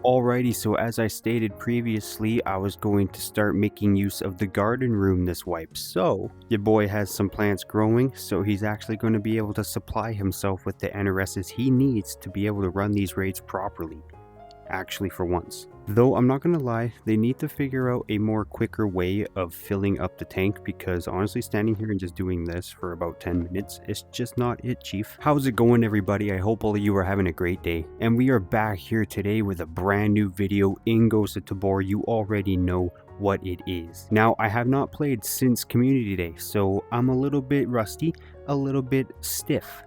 Alrighty, so as I stated previously, I was going to start making use of the garden room this wipe. So, your boy has some plants growing, so he's actually going to be able to supply himself with the NRSs he needs to be able to run these raids properly. Actually, for once. Though I'm not gonna lie, they need to figure out a more quicker way of filling up the tank, because honestly standing here and just doing this for about 10 minutes is just not it, chief. How's it going, everybody? I hope all of you are having a great day, and we are back here today with a brand new video in Ghost of Tabor. You already know what it is. Now, I have not played since Community Day, so I'm a little bit rusty, a little bit stiff,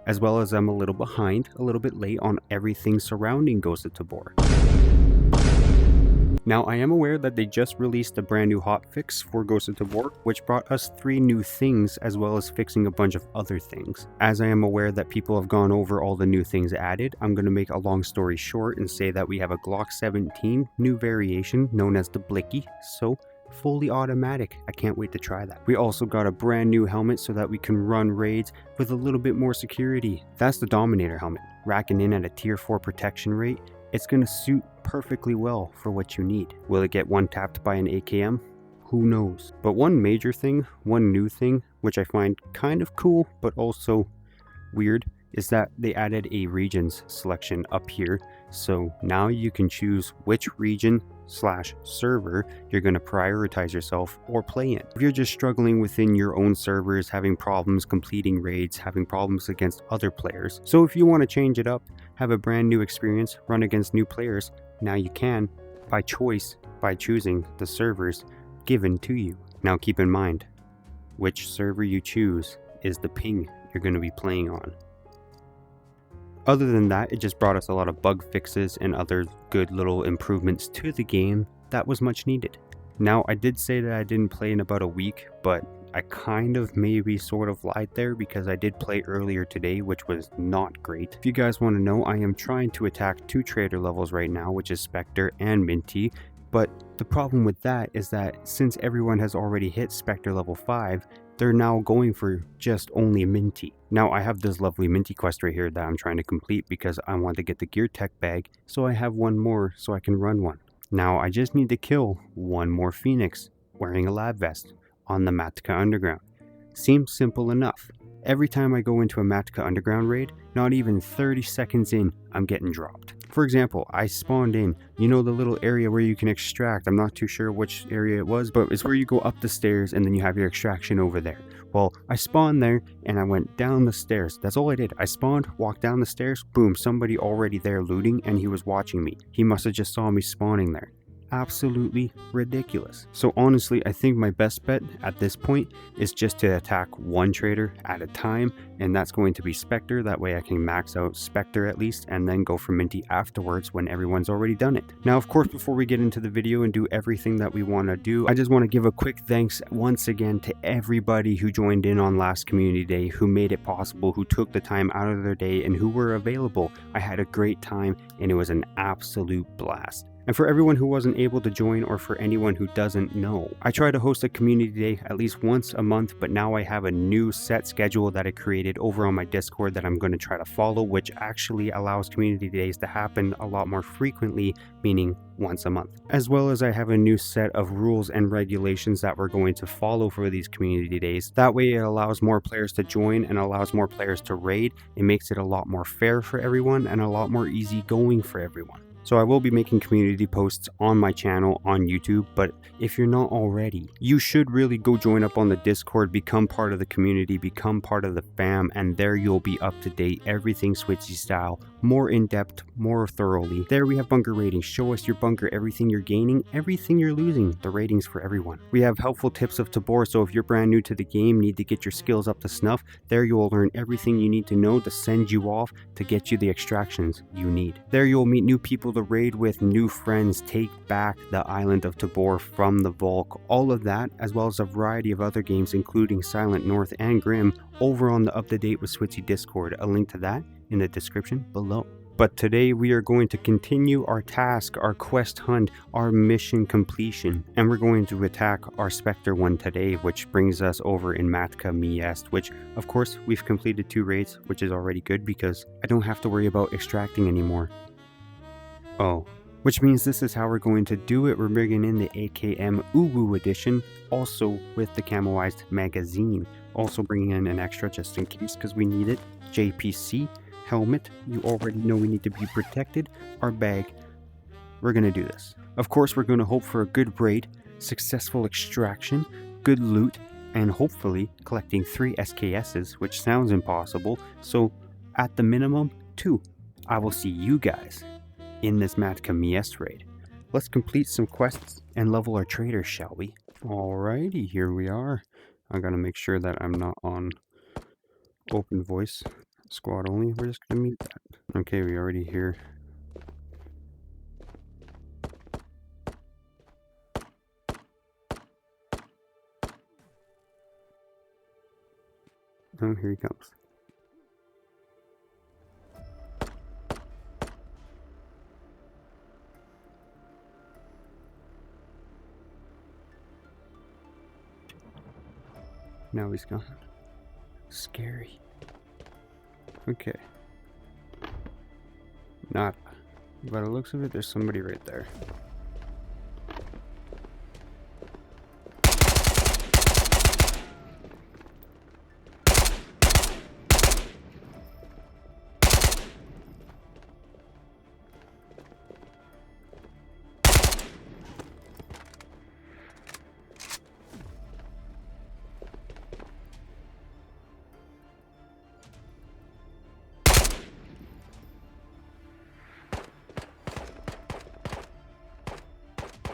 as well as I'm a little behind, a little bit late on everything surrounding Ghost of Tabor. Now, I am aware that they just released a brand new hotfix for Ghost of Tabor, which brought us 3 new things as well as fixing a bunch of other things. As I am aware that people have gone over all the new things added, I'm going to make a long story short and say that we have a Glock 17 new variation known as the Blicky, so fully automatic. I can't wait to try that. We also got a brand new helmet so that we can run raids with a little bit more security. That's the Dominator helmet, racking in at a tier 4 protection rate. It's going to suit perfectly well for what you need. Will it get one tapped by an AKM? Who knows? But one major thing, one new thing, which I find kind of cool but also weird, is that they added a regions selection up here. So now you can choose which region/server you're going to prioritize yourself or play in. If you're just struggling within your own servers, having problems completing raids, having problems against other players. So if you want to change it up, have a brand new experience, run against new players, now you can, by choice, by choosing the servers given to you. Now keep in mind, which server you choose is the ping you're going to be playing on. Other than that, it just brought us a lot of bug fixes and other good little improvements to the game that was much needed. Now, I did say that I didn't play in about a week, but I kind of maybe sort of lied there because I did play earlier today, which was not great. If you guys want to know, I am trying to attack 2 trader levels right now, which is Spectre and Minty. But the problem with that is that since everyone has already hit Spectre level 5, they're now going for just only Minty. Now, I have this lovely Minty quest right here that I'm trying to complete because I want to get the gear tech bag, so I have one more so I can run one. Now, I just need to kill one more Phoenix wearing a lab vest on the Matka Underground. Seems simple enough. Every time I go into a Matka Underground raid, not even 30 seconds in, I'm getting dropped. For example, I spawned in, you know, the little area where you can extract. I'm not too sure which area it was, but it's where you go up the stairs and then you have your extraction over there. Well, I spawned there and I went down the stairs. That's all I did. I spawned, walked down the stairs, boom, somebody already there looting and he was watching me. He must have just saw me spawning there. Absolutely ridiculous. So honestly, I think my best bet at this point is just to attack one trader at a time, and that's going to be Spectre. That way I can max out Spectre at least and then go for Minty afterwards when everyone's already done it. Now, of course, before we get into the video and do everything that we want to do, I just want to give a quick thanks once again to everybody who joined in on last Community Day, who made it possible, who took the time out of their day and who were available. I had a great time and it was an absolute blast. And for everyone who wasn't able to join, or for anyone who doesn't know, I try to host a community day at least once a month, but now I have a new set schedule that I created over on my Discord that I'm going to try to follow, which actually allows community days to happen a lot more frequently, meaning once a month. As well as I have a new set of rules and regulations that we're going to follow for these community days. That way it allows more players to join and allows more players to raid. It makes it a lot more fair for everyone and a lot more easygoing for everyone. So I will be making community posts on my channel on YouTube, but if you're not already, you should really go join up on the Discord, become part of the community, become part of the fam, and there you'll be up to date, everything Switchy style, more in depth, more thoroughly. There we have bunker ratings, show us your bunker, everything you're gaining, everything you're losing, the ratings for everyone. We have helpful tips of Tabor, so if you're brand new to the game, need to get your skills up to snuff, there you will learn everything you need to know to send you off to get you the extractions you need. There you'll meet new people to raid with, new friends, take back the island of Tabor from the Volk, all of that, as well as a variety of other games including Silent North and Grim over on the Up to Date with Switchy Discord, a link to that in the description below. But today we are going to continue our task, our quest hunt, our mission completion, and we're going to attack our Spectre one today, which brings us over in Matka Miest, which of course we've completed 2 raids, which is already good because I don't have to worry about extracting anymore. Oh, which means this is how we're going to do it. We're bringing in the AKM Uwu edition, also with the camoized magazine. Also bringing in an extra just in case because we need it. JPC, helmet, you already know we need to be protected. Our bag, we're going to do this. Of course, we're going to hope for a good raid, successful extraction, good loot, and hopefully collecting 3 SKSs, which sounds impossible. So at the minimum, 2. I will see you guys in this Matka Mies raid. Let's complete some quests and level our traders, shall we? Alrighty, here we are. I gotta make sure that I'm not on open voice squad only. We're just gonna mute that. Okay, we already here. Oh, here he comes. Now he's gone. Scary. Okay. Not. By the looks of it, there's somebody right there.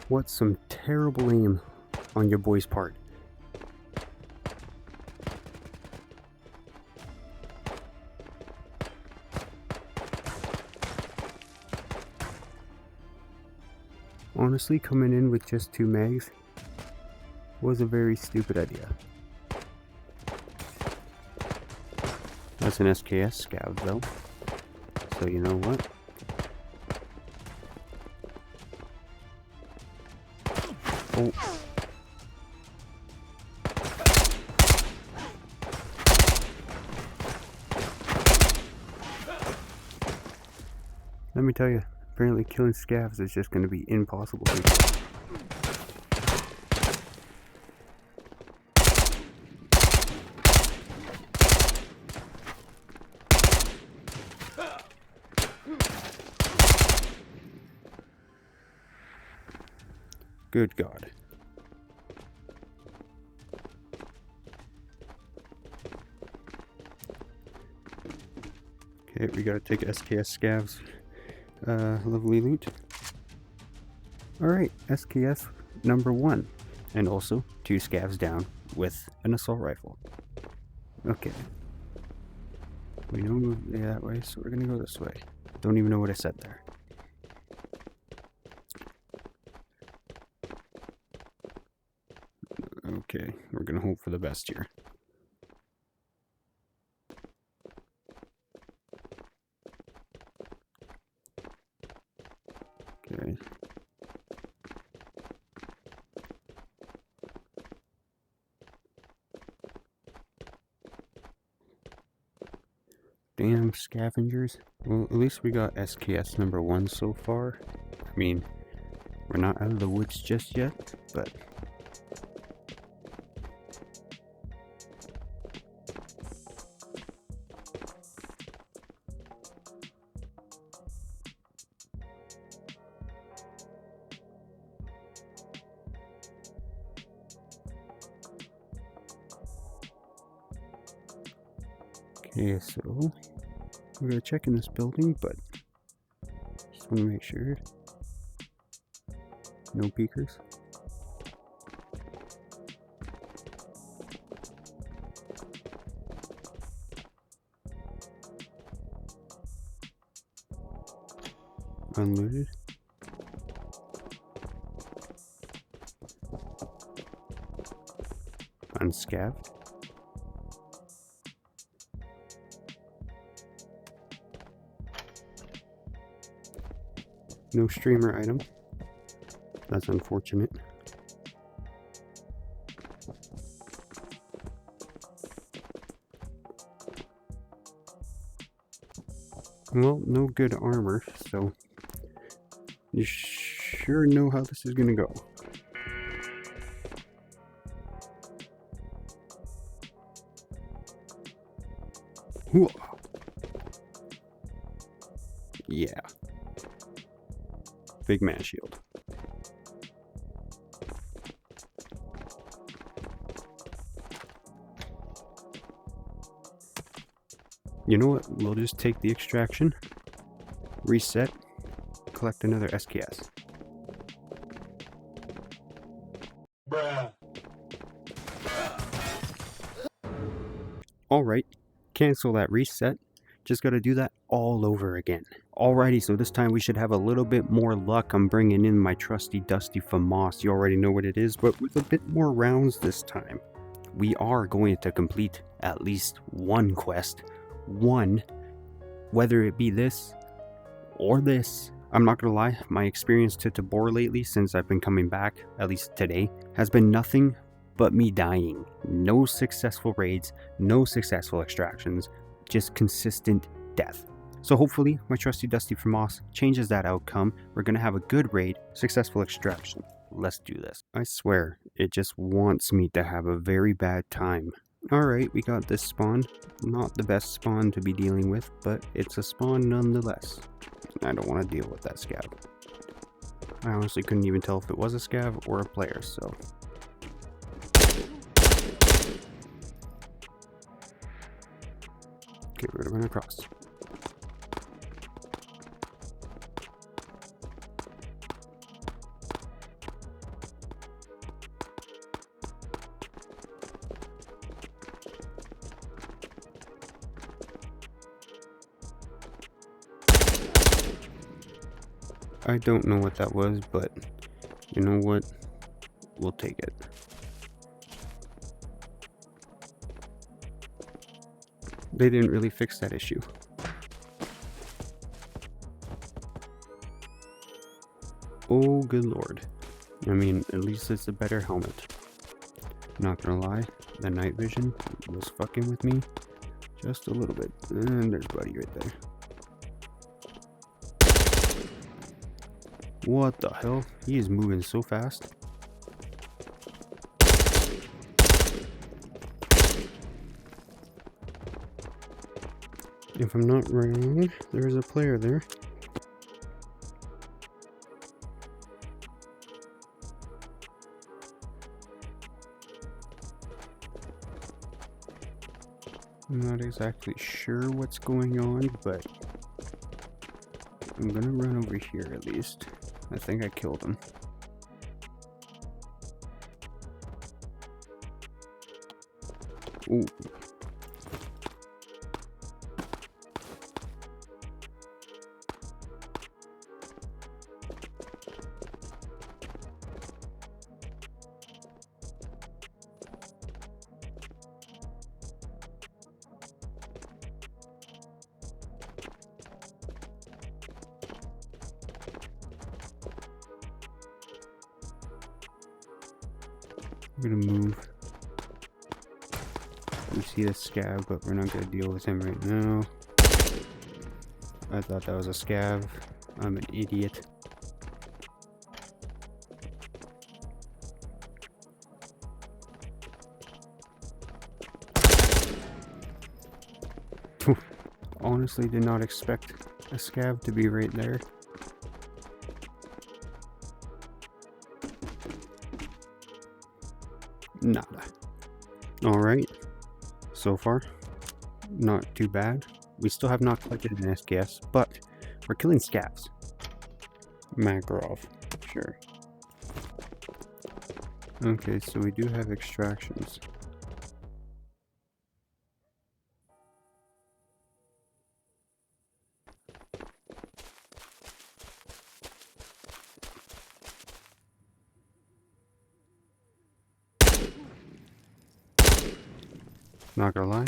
What some terrible aim on your boy's part. Honestly, coming in with just 2 mags was a very stupid idea. That's an SKS scav though, so you know what? Oh. Let me tell you, apparently killing scavs is just going to be impossible. Good God. Okay, we gotta take SKS scavs. Lovely loot. Alright, SKS number 1. And also 2 scavs down with an assault rifle. Okay. We know move that way, so we're gonna go this way. Don't even know what I said there. Okay, we're gonna hope for the best here. Okay. Damn scavengers. Well, at least we got SKS number 1 so far. I mean, we're not out of the woods just yet, but... Okay, so we're gonna check in this building, but just want to make sure no peekers. Unlooted. Unscaved. No streamer item. That's unfortunate. Well, no good armor, so You sure know how this is gonna go. Whoa. Yeah. Big man shield. You know what? We'll just take the extraction, reset, collect another SKS. Bruh. Alright, cancel that reset. Just gotta do that all over again. Alrighty, so this time we should have a little bit more luck. I'm bringing in my trusty dusty FAMAS. You already know what it is, but with a bit more rounds this time. We are going to complete at least one quest. One, whether it be this or this. I'm not gonna lie, my experience to Tabor lately, since I've been coming back, at least today, has been nothing but me dying. No successful raids, no successful extractions, just consistent death. So hopefully my trusty dusty FAMAS changes that outcome. We're gonna have a good raid, successful extraction. Let's do this. I swear, it just wants me to have a very bad time. Alright, we got this spawn. Not the best spawn to be dealing with, but it's a spawn nonetheless. I don't want to deal with that scav. I honestly couldn't even tell if it was a scav or a player, so... Okay, we're gonna run across. I don't know what that was, but you know what? We'll take it. They didn't really fix that issue. Oh, good lord. I mean, at least it's a better helmet. Not gonna lie, the night vision was fucking with me just a little bit. And there's Buddy right there. What the hell? He is moving so fast. If I'm not wrong, there's a player there. I'm not exactly sure what's going on, but I'm gonna run over here at least. I think I killed him. Ooh. I'm gonna move. We see the scav, but we're not gonna deal with him right now. I thought that was a scav. I'm an idiot. Honestly, did not expect a scav to be right there. Nada. Alright. So far, not too bad. We still have not collected an SKS, but we're killing scavs. Makarov. Sure. Okay, so we do have extractions. Not gonna lie.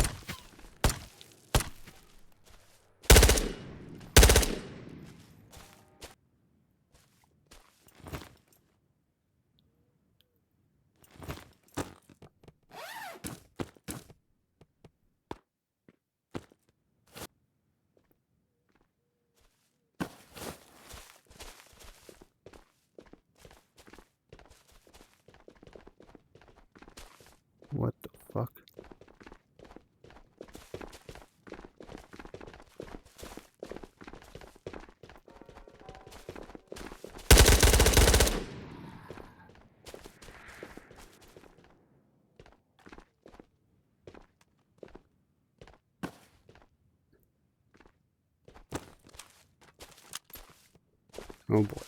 Oh boy.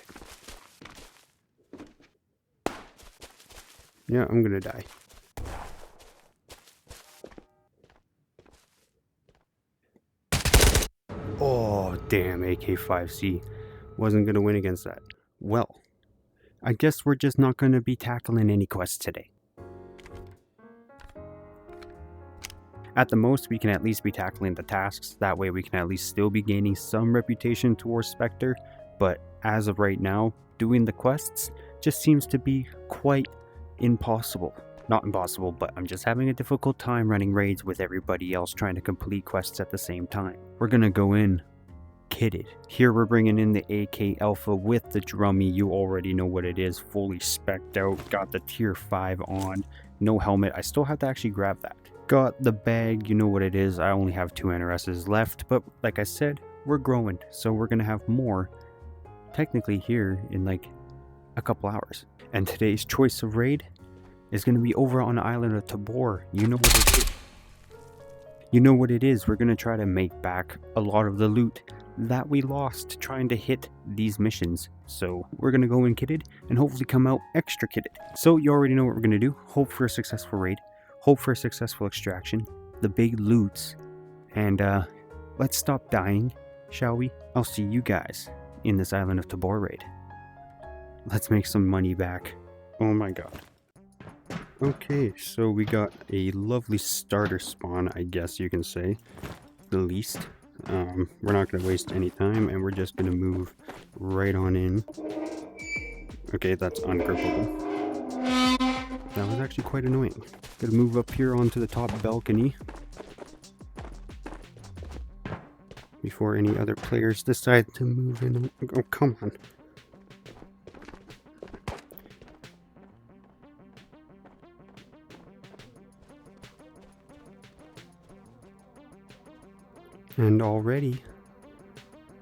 Yeah, I'm gonna die. Oh, damn, AK-5C. Wasn't gonna win against that. Well, I guess we're just not gonna be tackling any quests today. At the most, we can at least be tackling the tasks. That way we can at least still be gaining some reputation towards Spectre. But as of right now, doing the quests just seems to be quite impossible. Not impossible, but I'm just having a difficult time running raids with everybody else trying to complete quests at the same time. We're gonna go in kitted. Here we're bringing in the AK Alpha with the drummy. You already know what it is. Fully spec'd out. Got the tier 5 on. No helmet. I still have to actually grab that. Got the bag. You know what it is. I only have 2 NRSs left. But like I said, we're growing. So we're going to have more technically here in like a couple hours. And today's choice of raid is going to be over on the island of Tabor. You know what it is. You know what it is. We're going to try to make back a lot of the loot that we lost trying to hit these missions. So we're going to go in kitted and hopefully come out extra kitted. So you already know what we're going to do. Hope for a successful raid. Hope for a successful extraction. The big loots. And let's stop dying, shall we? I'll see you guys in this island of Tabor raid. Let's make some money back. Oh my god. Okay, so we got a lovely starter spawn, I guess you can say, the least. We're not going to waste any time, and we're just going to move right on in. Okay, that's ungrippable. That was actually quite annoying. Gonna move up here onto the top balcony before any other players decide to move in. Oh, come on. And already,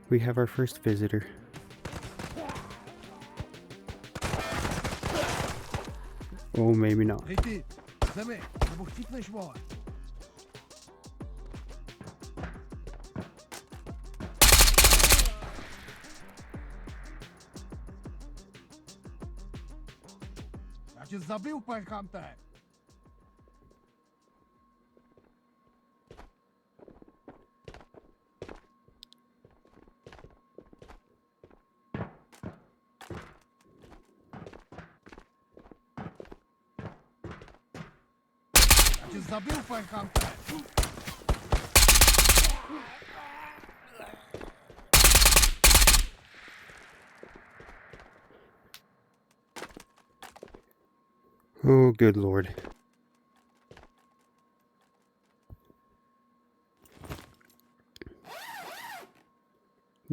we have our first visitor. Oh, maybe not. Já te zabil, pajkamte! Já te zabil, pajkamte! Oh, good lord.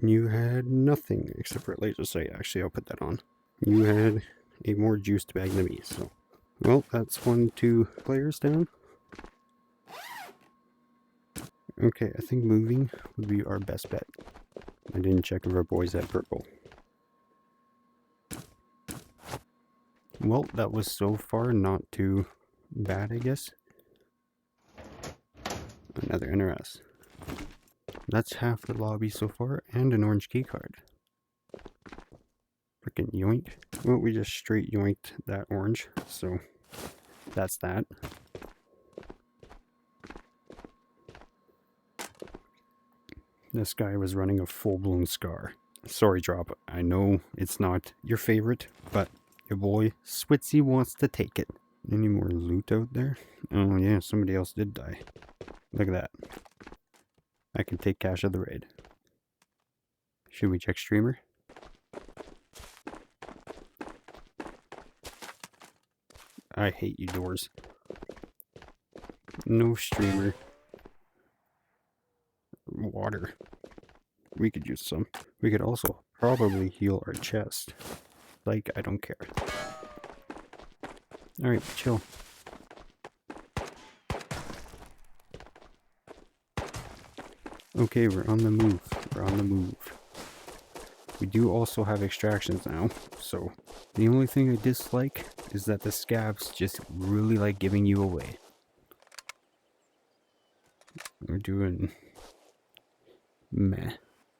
You had nothing except for a laser sight. Actually, I'll put that on. You had a more juiced bag than me, so. Well, that's 2 players down. Okay, I think moving would be our best bet. I didn't check if our boys had purple. Well, that was so far not too bad, I guess. Another NRS. That's half the lobby so far, and an orange key card. Frickin' yoink. Well, we just straight yoinked that orange, so that's that. This guy was running a full-blown scar. Sorry, Drop. I know it's not your favorite, but your boy Switzy wants to take it. Any more loot out there? Oh yeah, somebody else did die. Look at that. I can take cash of the raid. Should we check streamer? I hate you, doors. No streamer. Water. We could use some. We could also probably heal our chest. Like, I don't care. Alright, chill. Okay, we're on the move. We're on the move. We do also have extractions now, so the only thing I dislike is that the scabs just really like giving you away. We're doing meh.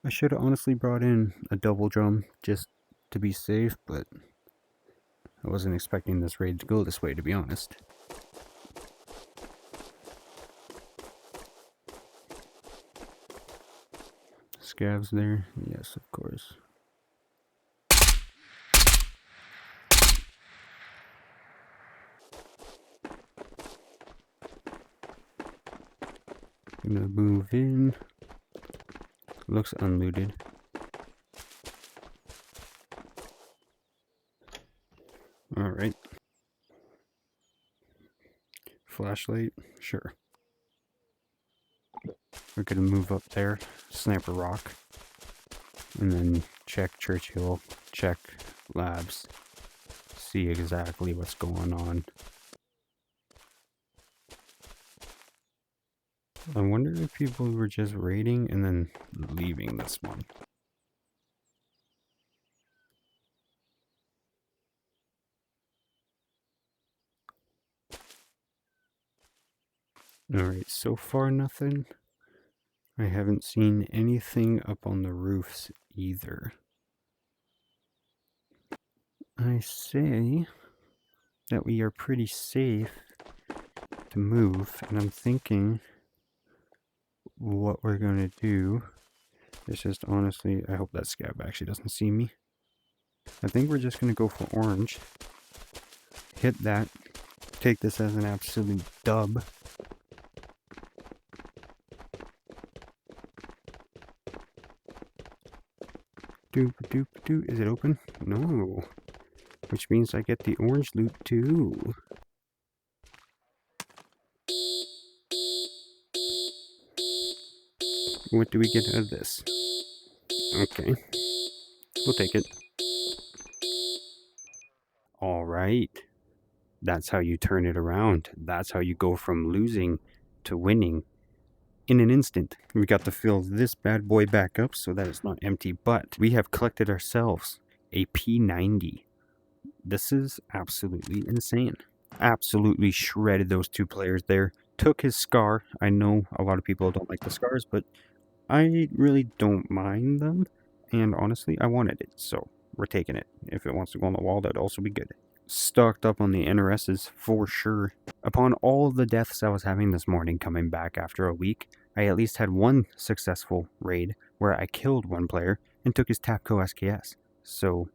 I should have honestly brought in a double drum just to be safe, but I wasn't expecting this raid to go this way, to be honest. Scavs there? Yes, of course. Gonna move in. Looks unlooted. Alright. Flashlight? Sure. We're gonna move up there, sniper rock, and then check Churchill, check labs, see exactly what's going on. I wonder if people were just raiding and then leaving this one. Alright, so far nothing. I haven't seen anything up on the roofs either. I say that we are pretty safe to move, and I'm thinking what we're gonna do is just honestly, I hope that scab actually doesn't see me. I think we're just gonna go for orange, hit that, take this as an absolute dub. Doop doop doop. Is it open? No. Which means I get the orange loot too. What do we get out of this? Okay. We'll take it. Alright. That's how you turn it around. That's how you go from losing to winning in an instant. We got to fill this bad boy back up so that it's not empty, but we have collected ourselves a P90. This is absolutely insane. Absolutely shredded those two players there. Took his scar. I know a lot of people don't like the scars, but I really don't mind them. And honestly, I wanted it, so we're taking it. If it wants to go on the wall, that'd also be good. Stocked up on the NRSs for sure. Upon all of the deaths I was having this morning coming back after a week, I at least had one successful raid where I killed one player and took his Tapco SKS. So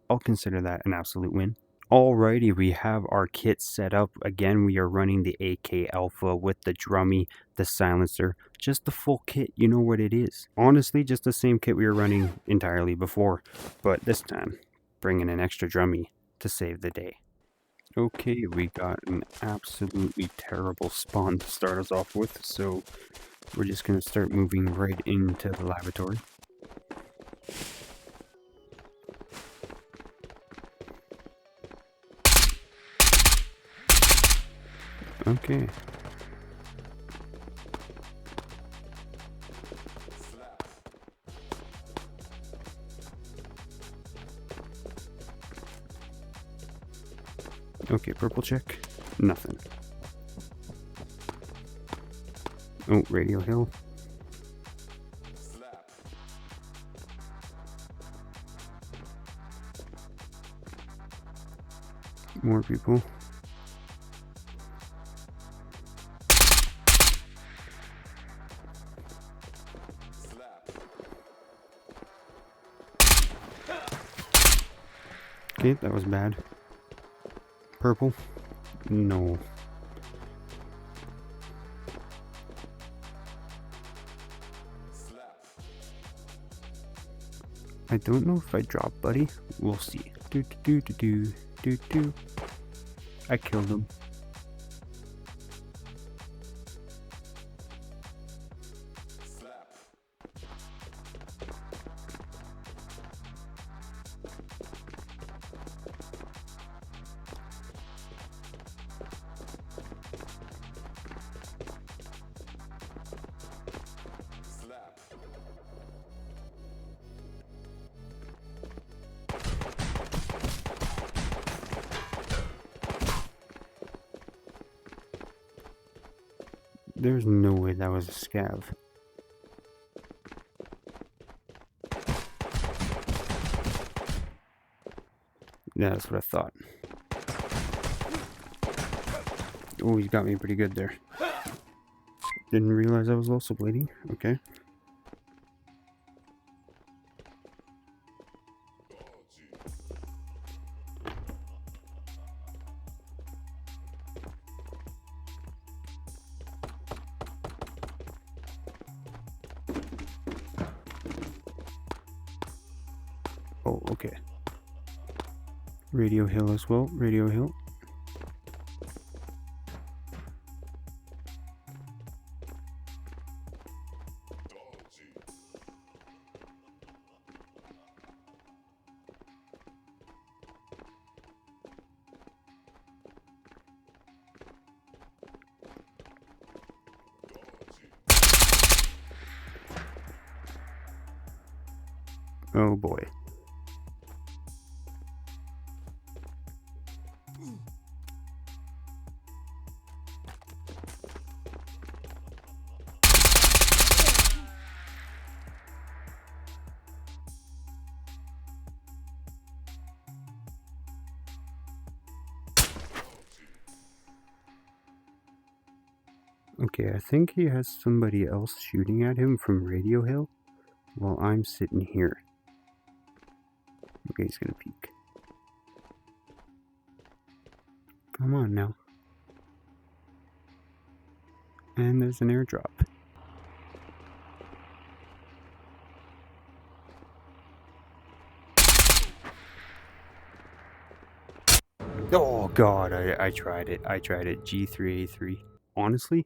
I'll consider that an absolute win. Alrighty, we have our kit set up. Again, we are running the AK Alpha with the drummy, the silencer, just the full kit. You know what it is. Honestly, just the same kit we were running entirely before, but this time, bringing an extra drummy to save the day. Okay, we got an absolutely terrible spawn to start us off with, so we're just going to start moving right into the laboratory. Okay. Okay, purple check. Nothing. Oh, Radio Hill. More people. Okay, that was bad. Purple? No. I don't know if I drop buddy. We'll see. Do do do do do do. I killed him. There's no way that was a scav. Yeah, that's what I thought. Oh, he got me pretty good there. Didn't realize I was also bleeding. Okay. Oh, okay. Radio Hill as well. Radio Hill. Oh boy. Okay, I think he has somebody else shooting at him from Radio Hill while I'm sitting here. Okay, he's gonna peek. Come on now. And there's an airdrop. Oh god, I tried it. I tried it. G3A3. Honestly,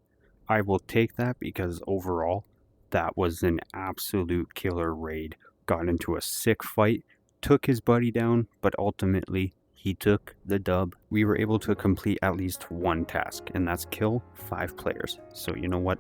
I will take that because overall, that was an absolute killer raid. Got into a sick fight, took his buddy down, but ultimately, he took the dub. We were able to complete at least one task, and that's kill 5 players. So you know what?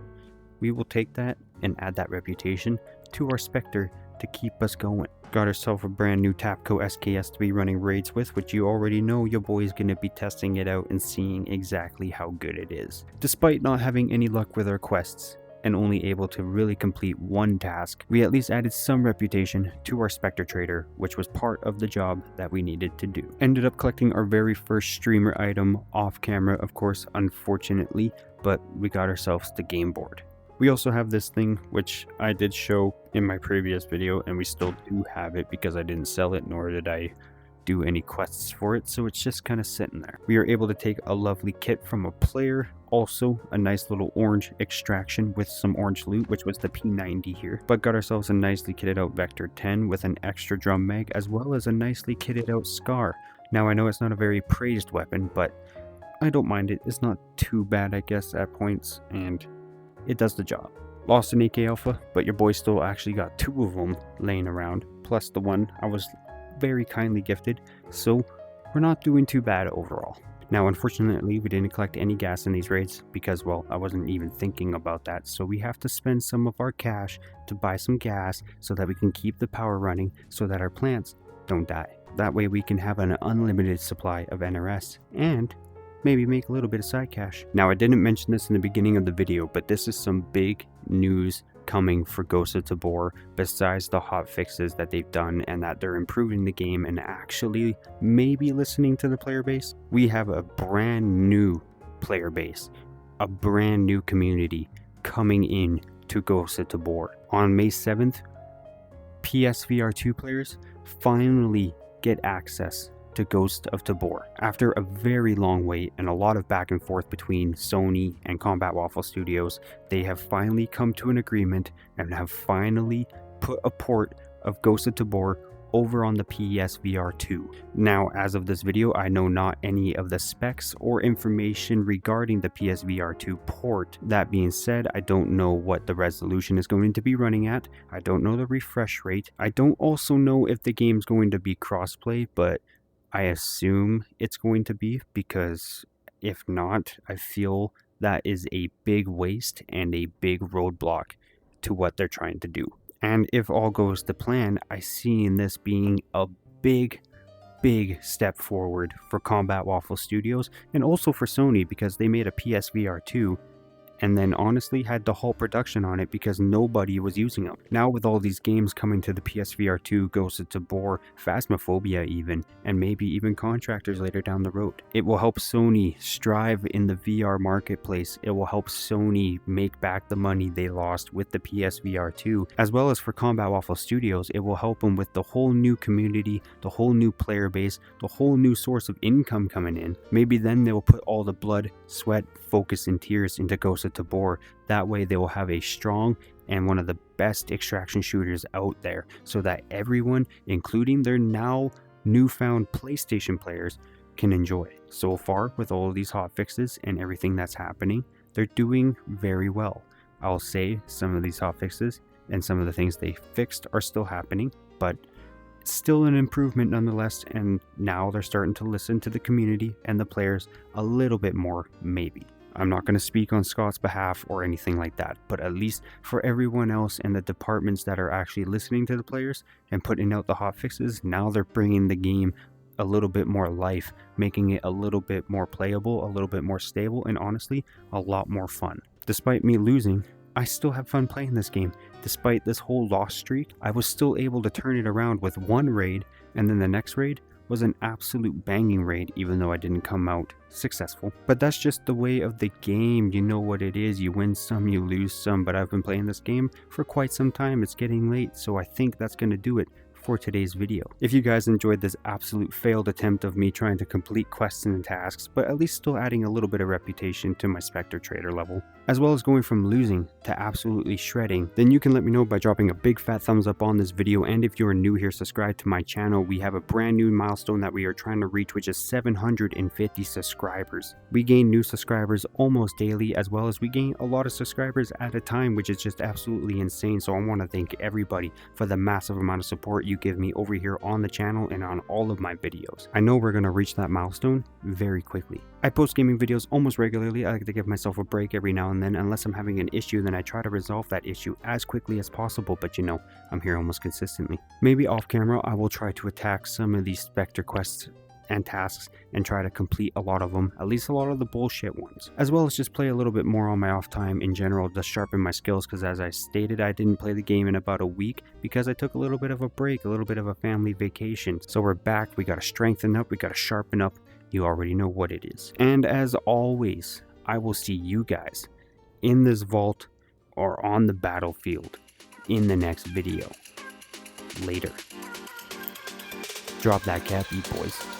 We will take that and add that reputation to our Spectre to keep us going. Got ourselves a brand new Tapco SKS to be running raids with, which you already know your boy's going to be testing it out and seeing exactly how good it is. Despite not having any luck with our quests, and only able to really complete one task, we at least added some reputation to our Spectre Trader, which was part of the job that we needed to do. Ended up collecting our very first streamer item off camera, of course, unfortunately, but we got ourselves the game board. We also have this thing, which I did show in my previous video, and we still do have it because I didn't sell it, nor did I do any quests for it, so it's just kind of sitting there. We are able to take a lovely kit from a player, also a nice little orange extraction with some orange loot, which was the P90 here, but got ourselves a nicely kitted out Vector 10 with an extra drum mag, as well as a nicely kitted out Scar. Now I know it's not a very praised weapon, but I don't mind it. It's not too bad, I guess, at points, and it does the job. Lost an AK Alpha, but your boy still actually got 2 of them laying around, plus the one I was very kindly gifted, so we're not doing too bad overall. Now, unfortunately, we didn't collect any gas in these raids because, well, I wasn't even thinking about that, so we have to spend some of our cash to buy some gas so that we can keep the power running so that our plants don't die. That way we can have an unlimited supply of NRS and maybe make a little bit of side cash. Now, I didn't mention this in the beginning of the video, but this is some big news coming for Ghosts of Tabor, besides the hot fixes that they've done and that they're improving the game and actually maybe listening to the player base. We have a brand new player base, a brand new community coming in to Ghosts of Tabor. On May 7th, PSVR2 players finally get access to Ghost of Tabor. After a very long wait and a lot of back and forth between Sony and Combat Waffle Studios, they have finally come to an agreement and have finally put a port of Ghost of Tabor over on the PSVR 2. Now, as of this video, I know not any of the specs or information regarding the PSVR 2 port. That being said, I don't know what the resolution is going to be running at. I don't know the refresh rate. I don't also know if the game's going to be crossplay, but I assume it's going to be, because if not, I feel that is a big waste and a big roadblock to what they're trying to do. And if all goes to plan, I see in this being a big step forward for Combat Waffle Studios and also for Sony, because they made a PSVR 2 and then honestly had to halt production on it because nobody was using them. Now with all these games coming to the PSVR 2, Ghost of Tabor, Phasmophobia even, and maybe even Contractors later down the road, it will help Sony strive in the VR marketplace. It will help Sony make back the money they lost with the PSVR 2, as well as for Combat Waffle Studios, it will help them with the whole new community, the whole new player base, the whole new source of income coming in. Maybe then they will put all the blood, sweat, focus, and tears into Ghost of Tabor. That way they will have a strong and one of the best extraction shooters out there, so that everyone, including their now newfound PlayStation players, can enjoy. So far, with all of these hotfixes and everything that's happening, they're doing very well. I'll say some of these hotfixes and some of the things they fixed are still happening, but it's still an improvement nonetheless, and now they're starting to listen to the community and the players a little bit more, maybe. I'm not going to speak on Scott's behalf or anything like that, but at least for everyone else in the departments that are actually listening to the players and putting out the hotfixes, now they're bringing the game a little bit more life, making it a little bit more playable, a little bit more stable, and honestly, a lot more fun. Despite me losing, I still have fun playing this game. Despite this whole loss streak, I was still able to turn it around with one raid, and then the next raid was an absolute banging raid, even though I didn't come out successful. But that's just the way of the game. You know what it is. You win some, you lose some, but I've been playing this game for quite some time. It's getting late, so I think that's going to do it for today's video. If you guys enjoyed this absolute failed attempt of me trying to complete quests and tasks, but at least still adding a little bit of reputation to my Spectre Trader level, as well as going from losing to absolutely shredding, then you can let me know by dropping a big fat thumbs up on this video. And if you are new here, subscribe to my channel. We have a brand new milestone that we are trying to reach, which is 750 subscribers. We gain new subscribers almost daily, as well as we gain a lot of subscribers at a time, which is just absolutely insane. So I want to thank everybody for the massive amount of support you give me over here on the channel and on all of my videos. I know we're going to reach that milestone very quickly. I post gaming videos almost regularly. I like to give myself a break every now and then. Unless I'm having an issue, then I try to resolve that issue as quickly as possible, but you know, I'm here almost consistently. Maybe off camera, I will try to attack some of these Spectre quests and tasks and try to complete a lot of them, at least a lot of the bullshit ones, as well as just play a little bit more on my off time in general to sharpen my skills, because as I stated, I didn't play the game in about a week because I took a little bit of a break, a little bit of a family vacation. So we're back, we gotta strengthen up, we gotta sharpen up. You already know what it is. And as always, I will see you guys in this vault or on the battlefield in the next video. Later. Drop that cap, you boys.